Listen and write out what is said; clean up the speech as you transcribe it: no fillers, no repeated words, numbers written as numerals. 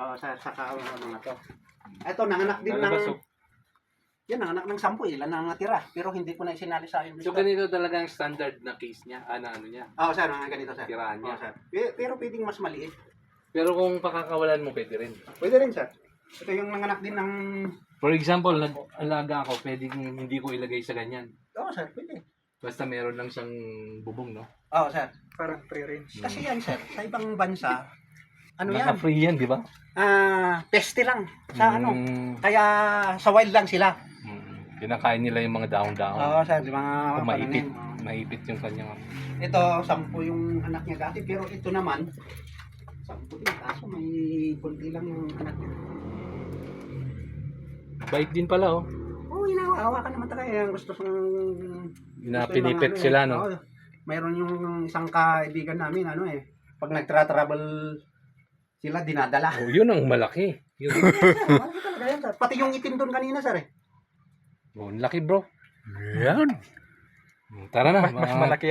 Oo, sir, saka mga to. Ito, nanganak din Lalabas, ng... Yan, nanganak ng 10. Ilan na natira. Pero hindi ko na isinali sa akin. So, ganito talaga ang standard na case niya. Ano niya. Oo, sir, mga ganito, sir. Tiraan niya. Oo, sir. Pero pwedeng mas maliit. Pero kung pakakawalan mo, pwede rin. Pwede rin, sir. Ito yung nanganak din ng... For example, nag-alaga ako, pwedeng hindi ko ilagay sa ganyan. Oo, sir, pwede. Basta meron lang siyang bubong, no? Oo, sir. Parang pre-range. Kasi yan, sir, sa ibang bansa, ano yan? Naka-free yan, di ba? Peste lang. Sa ano. Mm, Kaya sa wild lang sila. Kinakain nila yung mga dahon-dahon. Oo, sir, di mga Kung maipit. pananim. Oo. Maipit yung kanyang... Ito, 10 yung anak niya dati, pero ito naman, 10 din. Kaso may kunti lang yung anak niya. Bait din pala, oh. Oo, inaawa ka naman talaga. Gusto Pinipit sila, no? Oo, mayroon yung isang kaibigan namin, ano eh, pag nagtra-travel sila, dinadala. Oh, yun ang malaki. Yun. Malaki talaga yan, sir. Pati yung itim doon kanina, sir eh. Oh, laki, bro. Yan. Tara na. Mas malaki